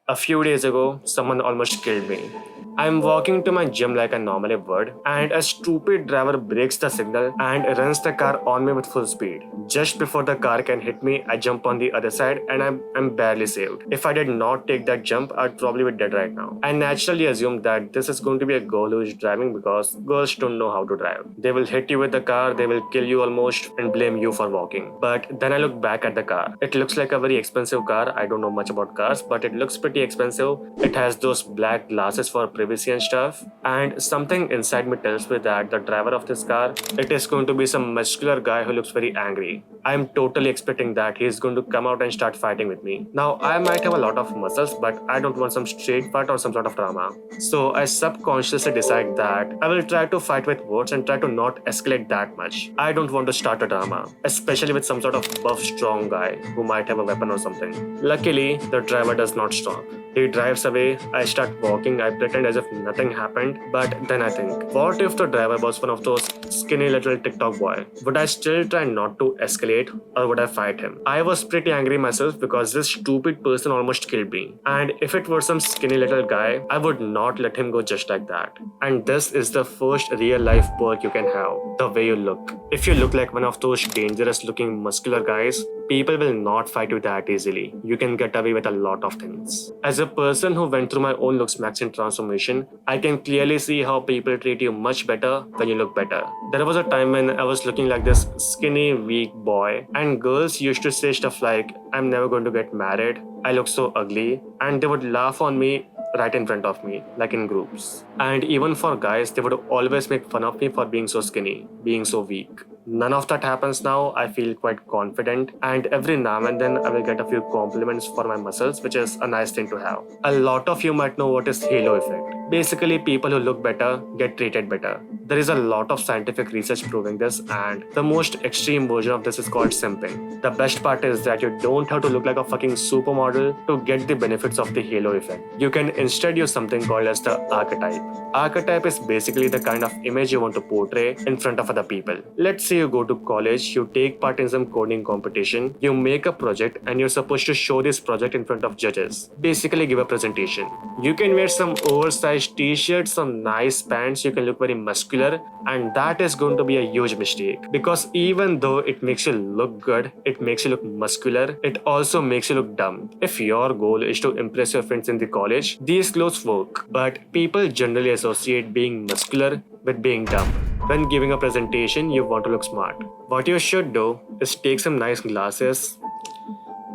A few days ago, someone almost killed me. I'm walking to my gym like I normally would, and a stupid driver breaks the signal and runs the car on me with full speed. Just before the car can hit me, I jump on the other side and I'm barely saved. If I did not take that jump, I'd probably be dead right now. I naturally assumed that this is going to be a girl who is driving because girls don't know how to drive. They will hit you with the car, they will kill you almost, and blame you for walking. But then I look back at the car. It looks like a very expensive car. I don't know much about cars, but it looks pretty expensive. It has those black glasses for privacy and stuff. And something inside me tells me that the driver of this car, it is going to be some muscular guy who looks very angry. I'm totally expecting that he's going to come out and start fighting with me. Now, I might have a lot of muscles, but I don't want some straight fight or some sort of drama. So I subconsciously decide that I will try to fight with words and try to not escalate that much. I don't want to start a drama, especially with some sort of buff, strong guy who might have a weapon or something. Luckily, the driver does not stop. He drives away, I start walking, I pretend as if nothing happened, but then I think, what if the driver was one of those skinny little TikTok boy? Would I still try not to escalate or would I fight him? I was pretty angry myself because this stupid person almost killed me. And if it were some skinny little guy, I would not let him go just like that. And this is the first real life perk you can have, the way you look. If you look like one of those dangerous looking muscular guys, people will not fight you that easily. You can get away with a lot of things. As a person who went through my own looks maxing transformation, I can clearly see how people treat you much better when you look better. There was a time when I was looking like this skinny, weak boy, and girls used to say stuff like, I'm never going to get married, I look so ugly, and they would laugh on me right in front of me, like in groups. And even for guys, they would always make fun of me for being so skinny, being so weak. None of that happens now. I feel quite confident, and every now and then I will get a few compliments for my muscles, which is a nice thing to have. A lot of you might know what is halo effect. Basically, people who look better get treated better. There is a lot of scientific research proving this, and the most extreme version of this is called simping. The best part is that you don't have to look like a fucking supermodel to get the benefits of the halo effect. You can instead use something called as the archetype. Archetype is basically the kind of image you want to portray in front of other people. Let's say you go to college, you take part in some coding competition, you make a project, and you're supposed to show this project in front of judges. Basically give a presentation. You can wear some oversized t-shirts, some nice pants, you can look very muscular, and that is going to be a huge mistake. Because even though it makes you look good, it makes you look muscular, it also makes you look dumb. If your goal is to impress your friends in the college, these clothes work. But people generally associate being muscular with being dumb. When giving a presentation, you want to look smart. What you should do is take some nice glasses,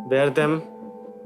wear them,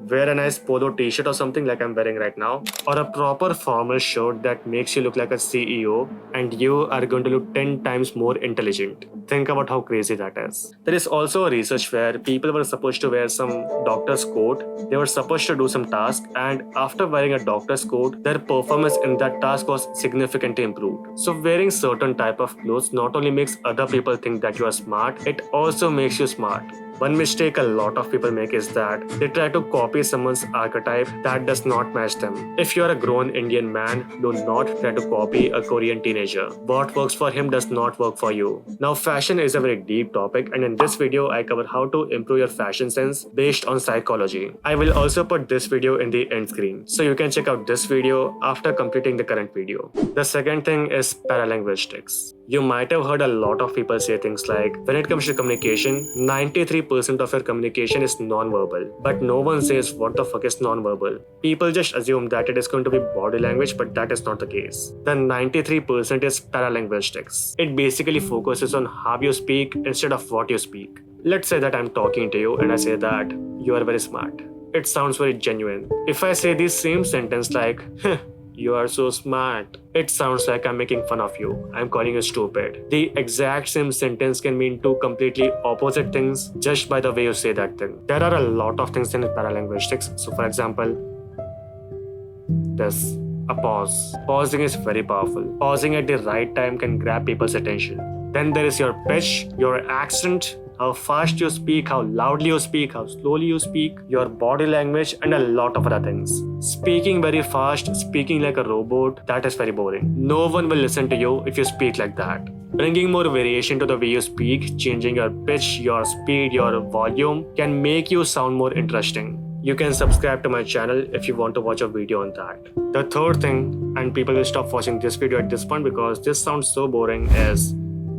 wear a nice polo t-shirt or something like I'm wearing right now, or a proper formal shirt that makes you look like a CEO, and you are going to look 10 times more intelligent. Think about how crazy that is. There is also a research where people were supposed to wear some doctor's coat. They were supposed to do some task, and after wearing a doctor's coat, their performance in that task was significantly improved. So wearing certain type of clothes not only makes other people think that you are smart, it also makes you smart. One mistake a lot of people make is that they try to copy someone's archetype that does not match them. If you're a grown Indian man, do not try to copy a Korean teenager. What works for him does not work for you. Now, fashion is a very deep topic, and in this video, I cover how to improve your fashion sense based on psychology. I will also put this video in the end screen, so you can check out this video after completing the current video. The second thing is paralinguistics. You might have heard a lot of people say things like, when it comes to communication, 93% of your communication is non-verbal. But no one says what the fuck is non-verbal. People just assume that it is going to be body language, but that is not the case. The 93% is paralinguistics. It basically focuses on how you speak instead of what you speak. Let's say that I'm talking to you and I say that you are very smart. It sounds very genuine. If I say the same sentence like, you are so smart, it sounds like I'm making fun of you. I'm calling you stupid. The exact same sentence can mean two completely opposite things just by the way you say that thing. There are a lot of things in paralinguistics. So for example, this, a pause. Pausing is very powerful. Pausing at the right time can grab people's attention. Then there is your pitch, your accent, how fast you speak, how loudly you speak, how slowly you speak, your body language, and a lot of other things. Speaking very fast, speaking like a robot, that is very boring. No one will listen to you if you speak like that. Bringing more variation to the way you speak, changing your pitch, your speed, your volume can make you sound more interesting. you can subscribe to my channel if you want to watch a video on that. The third thing, and people will stop watching this video at this point because this sounds so boring, is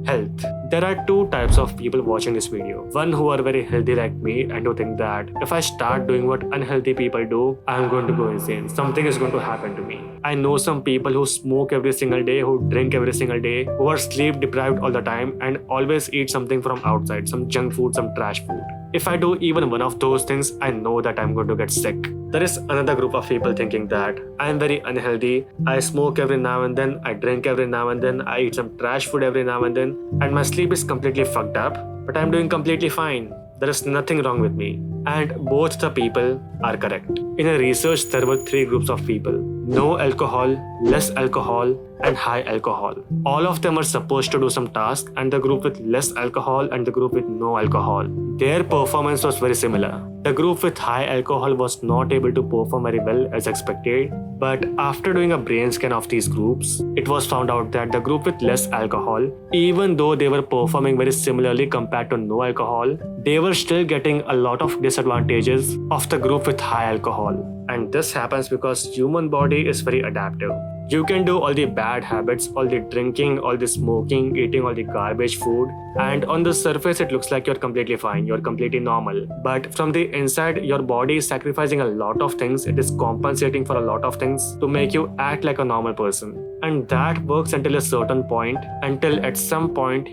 health. There are two types of people watching this video. One who are very healthy like me and who think that if I start doing what unhealthy people do, I'm going to go insane. Something is going to happen to me. I know some people who smoke every single day, who drink every single day, who are sleep deprived all the time and always eat something from outside, some junk food, some trash food. If I do even one of those things, I know that I'm going to get sick. There is another group of people thinking that I am very unhealthy, I smoke every now and then, I drink every now and then, I eat some trash food every now and then, and my sleep is completely fucked up, but I'm doing completely fine. There is nothing wrong with me. And both the people are correct. In a research, there were three groups of people: no alcohol, less alcohol, and high alcohol. All of them are supposed to do some task, and the group with less alcohol and the group with no alcohol, their performance was very similar. The group with high alcohol was not able to perform very well as expected, but after doing a brain scan of these groups, it was found out that the group with less alcohol, even though they were performing very similarly compared to no alcohol, they were still getting a lot of disadvantages of the group with high alcohol. And this happens because human body is very adaptive. You can do all the bad habits, all the drinking, all the smoking, eating all the garbage food, and on the surface it looks like you're completely fine, you're completely normal. But from the inside, your body is sacrificing a lot of things, it is compensating for a lot of things to make you act like a normal person. And that works until a certain point, until at some point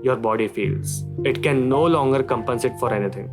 your body feels it can no longer compensate for anything.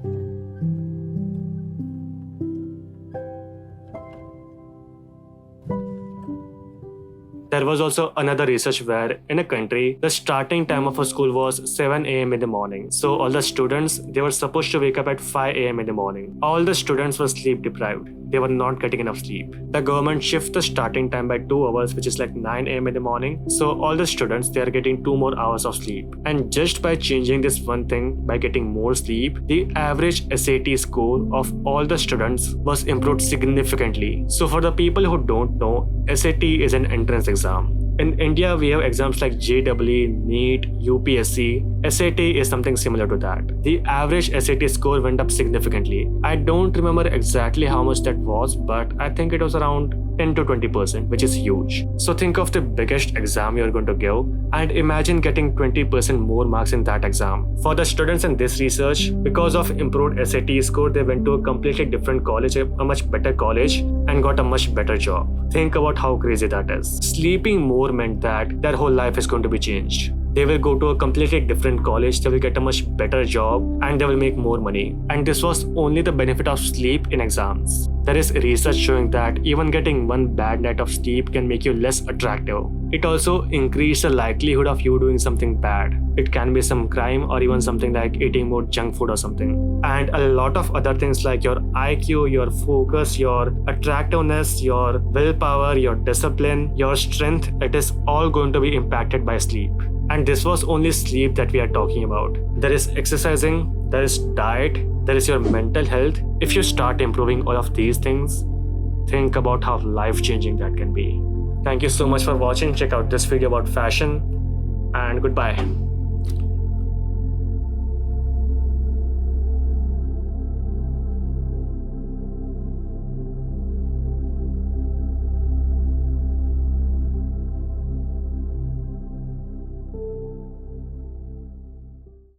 There was also another research where in a country, the starting time of a school was 7 a.m. in the morning. So all the students, they were supposed to wake up at 5 a.m. in the morning. All the students were sleep deprived. They were not getting enough sleep. The government shifted the starting time by 2 hours, which is like 9 a.m. in the morning. So all the students, they are getting 2 more hours of sleep. And just by changing this one thing, by getting more sleep, the average SAT score of all the students was improved significantly. So for the people who don't know, SAT is an entrance exam. In India, we have exams like JEE, NEET, UPSC. SAT is something similar to that. The average SAT score went up significantly. I don't remember exactly how much that was, but I think it was around 10 to 20%, which is huge. So think of the biggest exam you're going to give and imagine getting 20% more marks in that exam. For the students in this research, because of improved SAT score, they went to a completely different college, a much better college, and got a much better job. Think about how crazy that is. Sleeping more meant that their whole life is going to be changed. They will go to a completely different college, they will get a much better job, and they will make more money. And this was only the benefit of sleep in exams. There is research showing that even getting one bad night of sleep can make you less attractive. It also increases the likelihood of you doing something bad. It can be some crime or even something like eating more junk food or something. And a lot of other things like your IQ, your focus, your attractiveness, your willpower, your discipline, your strength, it is all going to be impacted by sleep. And this was only sleep that we are talking about. There is exercising, there is diet, there is your mental health. If you start improving all of these things, think about how life-changing that can be. Thank you so much for watching. Check out this video about fashion, and goodbye.